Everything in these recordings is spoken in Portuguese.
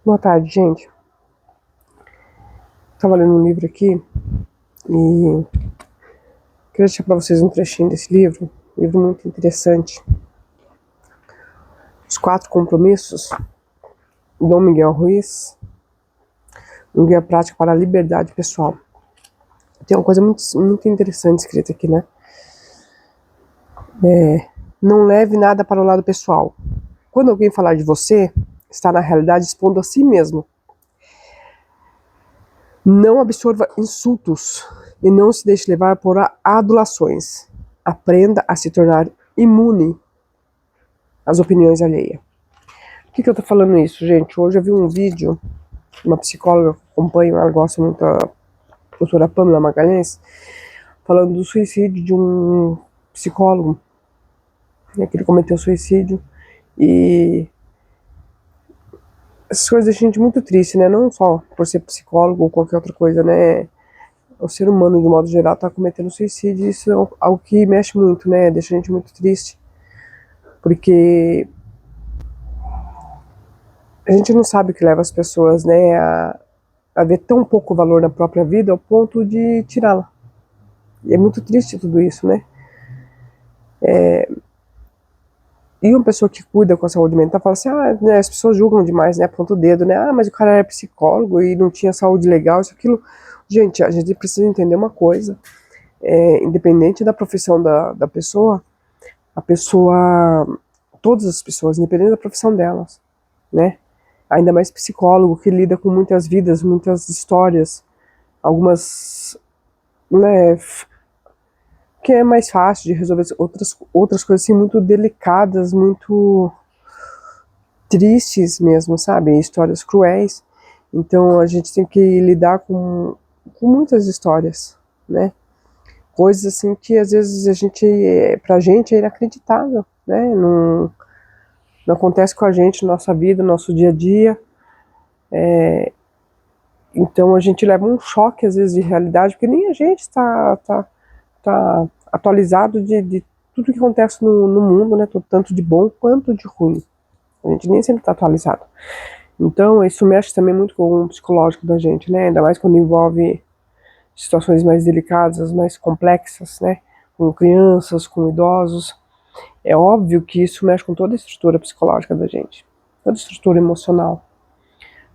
Boa tarde, gente. Estava lendo um livro aqui e queria deixar para vocês um trechinho desse livro. Um livro muito interessante. Os Quatro Compromissos, Dom Miguel Ruiz, um guia prático para a liberdade pessoal. Tem uma coisa muito interessante escrita aqui, né? Não leve nada para o lado pessoal. Quando alguém falar de você, está na realidade expondo a si mesmo. Não absorva insultos e não se deixe levar por adulações. Aprenda a se tornar imune às opiniões alheias. Por que eu tô falando isso, gente? Hoje eu vi um vídeo de uma psicóloga que eu acompanho, ela gosta muito da doutora Pamela Magalhães, falando do suicídio de um psicólogo, né, que ele cometeu suicídio. E essas coisas deixam a gente muito triste, né? Não só por ser psicólogo ou qualquer outra coisa, né? O ser humano, de modo geral, tá cometendo suicídio, e isso é algo que mexe muito, né? Deixa a gente muito triste, porque a gente não sabe o que leva as pessoas, né, a ver tão pouco valor na própria vida ao ponto de tirá-la. E é muito triste tudo isso, né? E uma pessoa que cuida com a saúde mental fala assim, né, as pessoas julgam demais, né, aponta o dedo, né, mas o cara era psicólogo e não tinha saúde legal, isso, aquilo. Gente, a gente precisa entender uma coisa, independente da profissão da pessoa, a pessoa, todas as pessoas, independente da profissão delas, né, ainda mais psicólogo que lida com muitas vidas, muitas histórias, algumas, né, que é mais fácil de resolver outras coisas assim muito delicadas, muito tristes mesmo, sabe? Histórias cruéis. Então a gente tem que lidar com muitas histórias, né? Coisas assim que às vezes pra gente é inacreditável, né? Não acontece com a gente na nossa vida, no nosso dia a dia. Então a gente leva um choque às vezes de realidade, porque nem a gente tá atualizado de tudo que acontece no mundo, né? Tanto de bom quanto de ruim. A gente nem sempre está atualizado. Então, isso mexe também muito com o psicológico da gente, né? Ainda mais quando envolve situações mais delicadas, mais complexas, né? Com crianças, com idosos. É óbvio que isso mexe com toda a estrutura psicológica da gente, toda a estrutura emocional,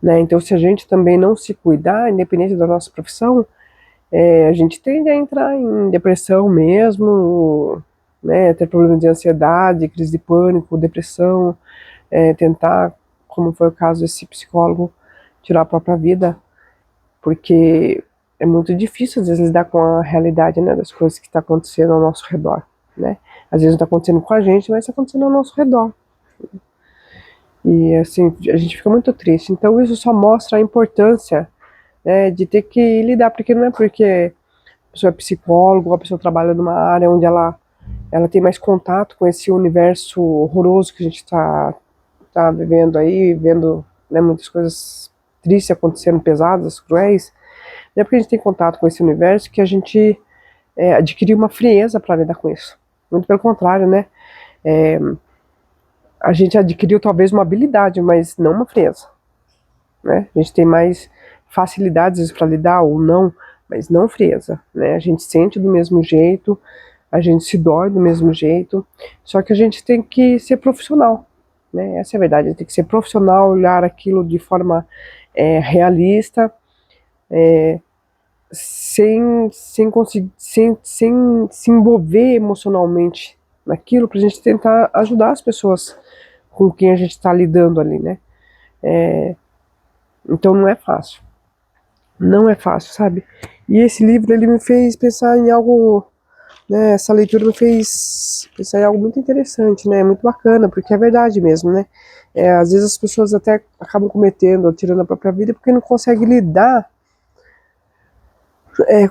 né? Então, se a gente também não se cuidar, independente da nossa profissão, a gente tende a entrar em depressão mesmo, né? Ter problemas de ansiedade, crise de pânico, depressão, tentar, como foi o caso desse psicólogo, tirar a própria vida, porque é muito difícil às vezes lidar com a realidade, né, das coisas que está acontecendo ao nosso redor, né? Às vezes não está acontecendo com a gente, mas está acontecendo ao nosso redor. E assim, a gente fica muito triste. Então isso só mostra a importância, né, de ter que lidar, porque não é porque a pessoa é psicólogo, a pessoa trabalha numa área onde ela tem mais contato com esse universo horroroso que a gente tá vivendo aí, vendo, né, muitas coisas tristes acontecendo, pesadas, cruéis. Não é porque a gente tem contato com esse universo que a gente adquiriu uma frieza para lidar com isso. Muito pelo contrário, né? É, a gente adquiriu talvez uma habilidade, mas não uma frieza, né? A gente tem mais facilidades para lidar ou não, mas não frieza, né? A gente sente do mesmo jeito, a gente se dói do mesmo jeito, só que a gente tem que ser profissional, né? Essa é a verdade, a gente tem que ser profissional, olhar aquilo de forma realista, sem conseguir, sem se envolver emocionalmente naquilo, para a gente tentar ajudar as pessoas com quem a gente está lidando ali, né? Então não é fácil, não é fácil, sabe? E esse livro ele me fez pensar em algo, né? Essa leitura me fez pensar em algo muito interessante, né? Muito bacana, porque é verdade mesmo, né? Às vezes as pessoas até acabam cometendo, tirando a própria vida, porque não conseguem lidar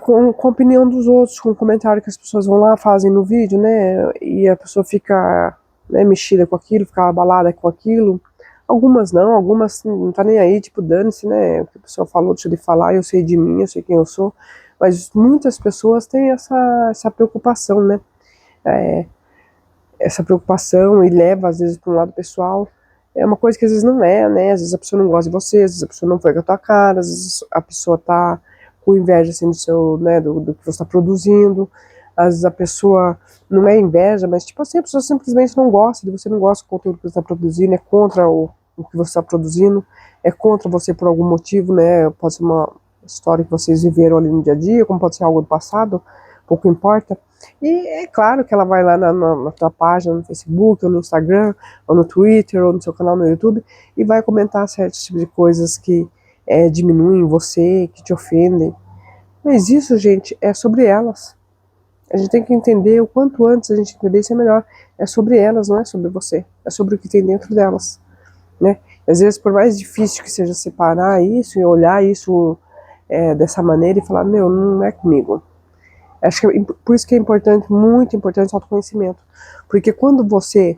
com a opinião dos outros, com o comentário que as pessoas vão lá, fazem no vídeo, né? E a pessoa fica, né, mexida com aquilo, fica abalada com aquilo. Algumas não, algumas não tá nem aí, tipo, dane-se, né? O que a pessoa falou, deixa de falar, eu sei de mim, eu sei quem eu sou. Mas muitas pessoas têm essa preocupação, né? Essa preocupação e leva, às vezes, para um lado pessoal. é uma coisa que às vezes não é, né? Às vezes a pessoa não gosta de você, às vezes a pessoa não foi com a tua cara, às vezes a pessoa tá com inveja, assim, do seu, né, do que você está produzindo, às vezes a pessoa não é inveja, mas tipo assim, a pessoa simplesmente não gosta de você, não gosta do conteúdo que você está produzindo, é contra o que você está produzindo, é contra você por algum motivo, né? Pode ser uma história que vocês viveram ali no dia a dia, como pode ser algo do passado, pouco importa. E é claro que ela vai lá na tua página no Facebook, ou no Instagram, ou no Twitter, ou no seu canal no YouTube, e vai comentar certos tipos de coisas que diminuem você, que te ofendem. Mas isso, gente, é sobre elas. A gente tem que entender o quanto antes a gente entender isso é melhor. É sobre elas, não é sobre você. É sobre o que tem dentro delas, né? Às vezes, por mais difícil que seja separar isso e olhar isso dessa maneira e falar, meu, não é comigo. Acho que por isso que é importante, muito importante o autoconhecimento. Porque quando você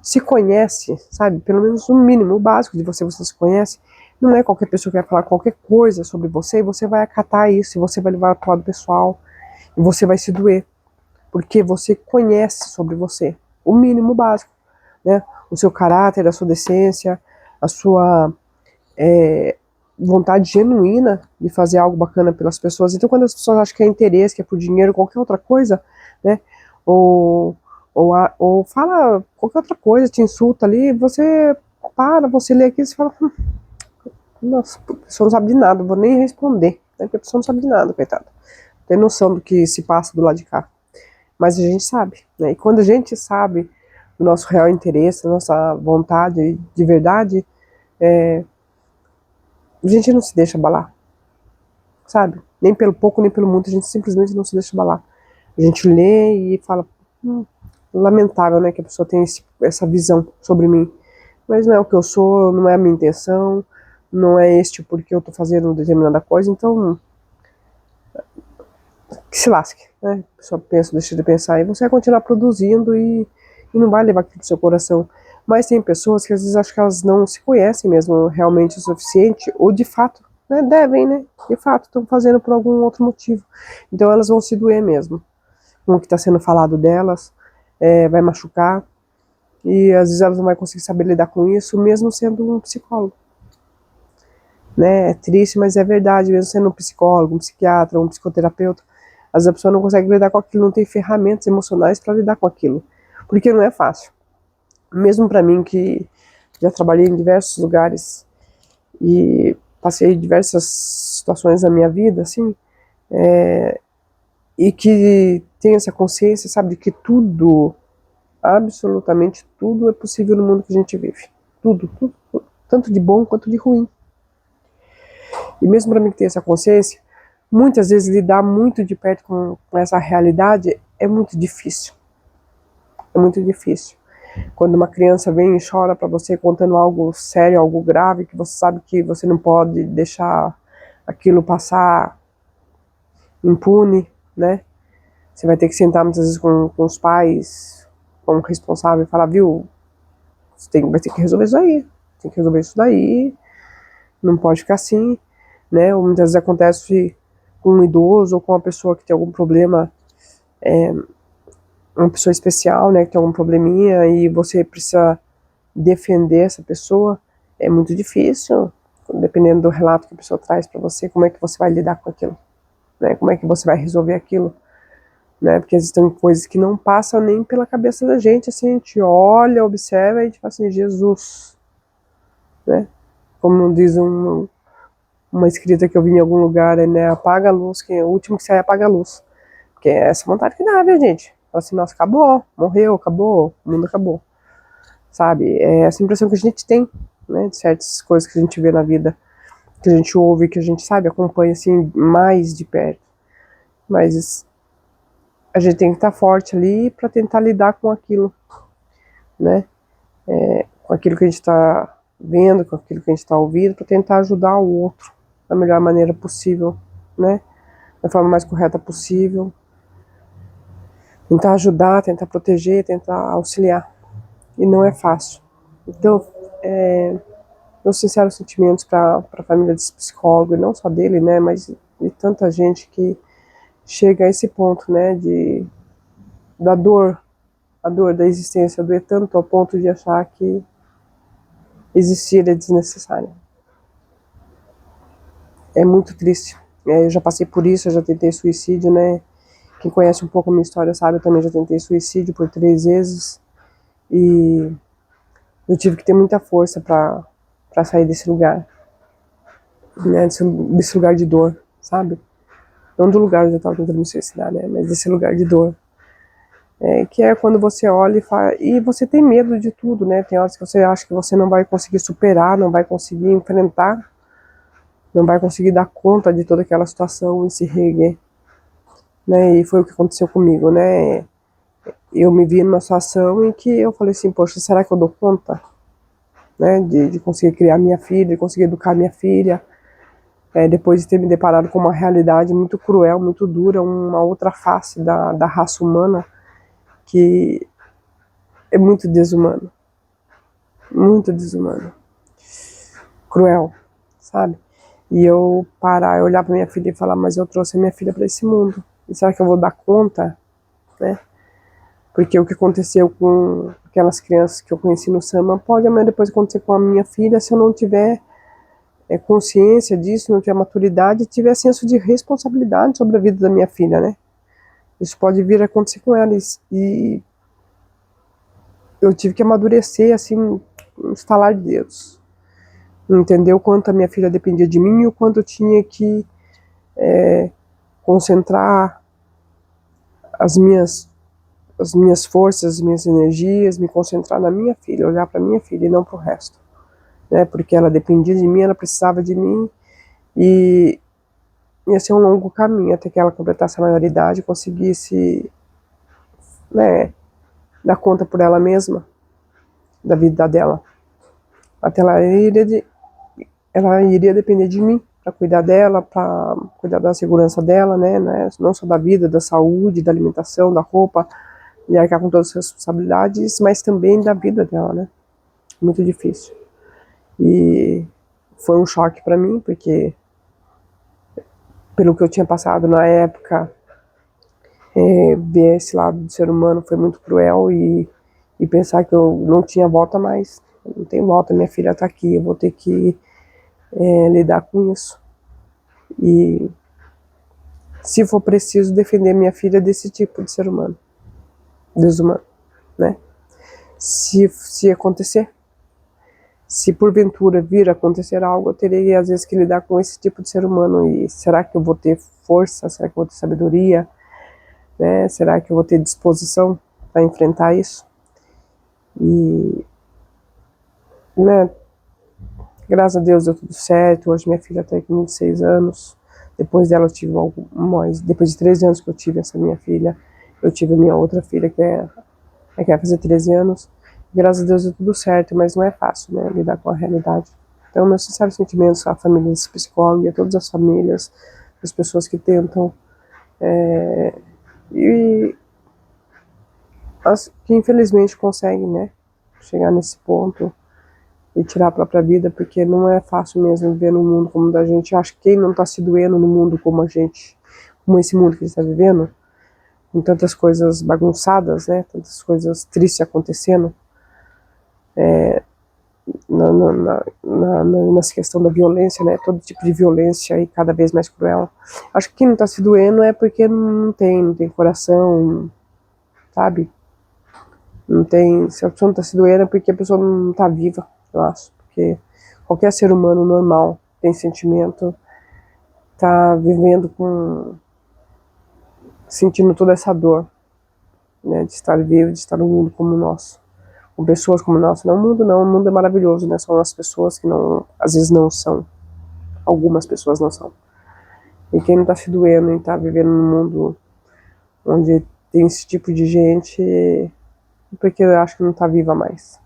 se conhece, sabe, pelo menos o mínimo, o básico de você se conhece, não é qualquer pessoa que vai falar qualquer coisa sobre você e você vai acatar isso, e você vai levar para o lado pessoal, e você vai se doer. Porque você conhece sobre você, o mínimo básico, né? O seu caráter, a sua decência, a sua vontade genuína de fazer algo bacana pelas pessoas. Então, quando as pessoas acham que é interesse, que é por dinheiro, qualquer outra coisa, né? Ou, ou fala qualquer outra coisa, te insulta ali, você para, você lê aquilo e você fala, nossa, a pessoa não sabe de nada, vou nem responder, né? Porque a pessoa não sabe de nada, coitada. Tem noção do que se passa do lado de cá. Mas a gente sabe, né? E quando a gente sabe do nosso real interesse, da nossa vontade de verdade, a gente não se deixa abalar, sabe? Nem pelo pouco, nem pelo muito, a gente simplesmente não se deixa abalar. A gente lê e fala, lamentável, né, que a pessoa tenha essa visão sobre mim. Mas não é o que eu sou, não é a minha intenção, não é este porque eu tô fazendo determinada coisa, então que se lasque, né? A pessoa pensa, deixa de pensar, e você vai continuar produzindo e não vai levar aquilo pro seu coração. Mas tem pessoas que às vezes acham que elas não se conhecem mesmo realmente o suficiente, ou de fato, né, devem, né? De fato, estão fazendo por algum outro motivo. Então elas vão se doer mesmo. Com o que está sendo falado delas, vai machucar, e às vezes elas não vão conseguir saber lidar com isso, mesmo sendo um psicólogo. Né? É triste, mas é verdade, mesmo sendo um psicólogo, um psiquiatra, um psicoterapeuta, às vezes a pessoa não consegue lidar com aquilo, não tem ferramentas emocionais para lidar com aquilo, porque não é fácil. Mesmo para mim, que já trabalhei em diversos lugares e passei diversas situações na minha vida, assim, e que tem essa consciência, sabe, de que tudo, absolutamente tudo é possível no mundo que a gente vive. Tudo, tudo, tudo. Tanto de bom quanto de ruim. E mesmo para mim que tem essa consciência, muitas vezes lidar muito de perto com essa realidade é muito difícil. É muito difícil. Quando uma criança vem e chora para você contando algo sério, algo grave, que você sabe que você não pode deixar aquilo passar impune, né? Você vai ter que sentar muitas vezes com os pais, como responsável, e falar, viu, você vai ter que resolver isso aí, tem que resolver isso daí, não pode ficar assim, né? Ou muitas vezes acontece com um idoso ou com uma pessoa que tem algum problema, uma pessoa especial, né, que tem algum probleminha e você precisa defender essa pessoa, é muito difícil, dependendo do relato que a pessoa traz para você, como é que você vai lidar com aquilo, né? Como é que você vai resolver aquilo, né? Porque existem coisas que não passam nem pela cabeça da gente, assim, a gente olha, observa e a gente fala assim, Jesus, né? Como diz uma escrita que eu vi em algum lugar, né? Apaga a luz, que é o último que sai, apaga a luz. Porque é essa vontade que dá, viu, gente? Fala assim, nossa, acabou, morreu, acabou, o mundo acabou. Sabe? É essa impressão que a gente tem, né? De certas coisas que a gente vê na vida, que a gente ouve, que a gente, sabe, acompanha, assim, mais de perto. Mas a gente tem que estar forte ali para tentar lidar com aquilo, né? Com aquilo que a gente está vendo, com aquilo que a gente está ouvindo, para tentar ajudar o outro da melhor maneira possível, né? Da forma mais correta possível. Tentar ajudar, tentar proteger, tentar auxiliar. E não é fácil. Então, meus sinceros sentimentos para a família desse psicólogo, e não só dele, né, mas de tanta gente que chega a esse ponto, né, da dor, a dor da existência, doer tanto ao ponto de achar que existir é desnecessária. É muito triste. Eu já passei por isso, eu já tentei suicídio, né? Quem conhece um pouco a minha história sabe, eu também já tentei suicídio por 3 vezes. E eu tive que ter muita força para sair desse lugar, né? Desse lugar de dor, sabe? Não do lugar onde eu estava tentando me suicidar, né? Mas desse lugar de dor. Que é quando você olha e fala, e você tem medo de tudo, né? Tem horas que você acha que você não vai conseguir superar, não vai conseguir enfrentar, não vai conseguir dar conta de toda aquela situação e se reerguer, né? E foi o que aconteceu comigo, né? Eu me vi numa situação em que eu falei assim, poxa, será que eu dou conta, né? De conseguir criar minha filha, de conseguir educar minha filha, depois de ter me deparado com uma realidade muito cruel, muito dura, uma outra face da raça humana que é muito desumano, cruel, sabe? E eu parar, olhar para minha filha e falar, mas eu trouxe a minha filha para esse mundo, e será que eu vou dar conta, né? Porque o que aconteceu com aquelas crianças que eu conheci no Sama pode amanhã depois acontecer com a minha filha se eu não tiver consciência disso, não tiver maturidade, tiver senso de responsabilidade sobre a vida da minha filha, né? Isso pode vir a acontecer com ela e eu tive que amadurecer, assim, um estalar de dedos. Entender o quanto a minha filha dependia de mim e o quanto eu tinha que concentrar as minhas forças, as minhas energias, me concentrar na minha filha, olhar para minha filha e não para o resto, né? Porque ela dependia de mim, ela precisava de mim e ia ser um longo caminho até que ela completasse a maioridade e conseguisse, né, dar conta por ela mesma da vida dela. Até ela iria depender de mim para cuidar dela, para cuidar da segurança dela, né, não só da vida, da saúde, da alimentação, da roupa, e arcar com todas as responsabilidades, mas também da vida dela, né? Muito difícil. E foi um choque para mim, porque pelo que eu tinha passado na época, ver esse lado do ser humano foi muito cruel e pensar que eu não tinha volta mais. Não tem volta, minha filha tá aqui, eu vou ter que lidar com isso. E se for preciso defender minha filha desse tipo de ser humano, desumano, né? Se acontecer, se porventura vir a acontecer algo, eu terei às vezes que lidar com esse tipo de ser humano. E será que eu vou ter força? Será que eu vou ter sabedoria? Né? Será que eu vou ter disposição para enfrentar isso? E, né, graças a Deus deu tudo certo. Hoje minha filha está com 26 anos. Depois dela eu tive depois de 13 anos que eu tive essa minha filha, eu tive a minha outra filha que vai fazer 13 anos. Graças a Deus deu tudo certo, mas não é fácil, né, lidar com a realidade. Então, meus sinceros sentimentos à família desse psicólogo e a todas as famílias, as pessoas que tentam, e as que infelizmente conseguem, né, chegar nesse ponto e tirar a própria vida, porque não é fácil mesmo viver num mundo como o da gente. Eu acho que quem não está se doendo no mundo como a gente, como esse mundo que a gente está vivendo, com tantas coisas bagunçadas, né, tantas coisas tristes acontecendo, nessa questão da violência, né, todo tipo de violência e cada vez mais cruel. Acho que quem não está se doendo é porque não tem coração, sabe? Não tem, se a pessoa não está se doendo é porque a pessoa não está viva, eu acho. Porque qualquer ser humano normal tem sentimento, está vivendo sentindo toda essa dor, né, de estar vivo, de estar num mundo como o nosso. Com pessoas como o nosso. Não, o mundo é maravilhoso, né? São as pessoas que não, às vezes não são. Algumas pessoas não são. E quem não tá se doendo e tá vivendo num mundo onde tem esse tipo de gente, porque eu acho que não tá viva mais,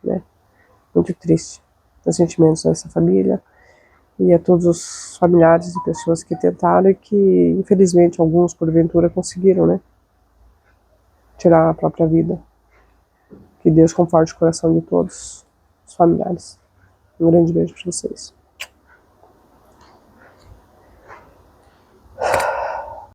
né? Muito triste. Os sentimentos dessa família e a todos os familiares e pessoas que tentaram e que, infelizmente, alguns, porventura, conseguiram, né? Tirar a própria vida. Que Deus conforte o coração de todos os familiares. Um grande beijo para vocês.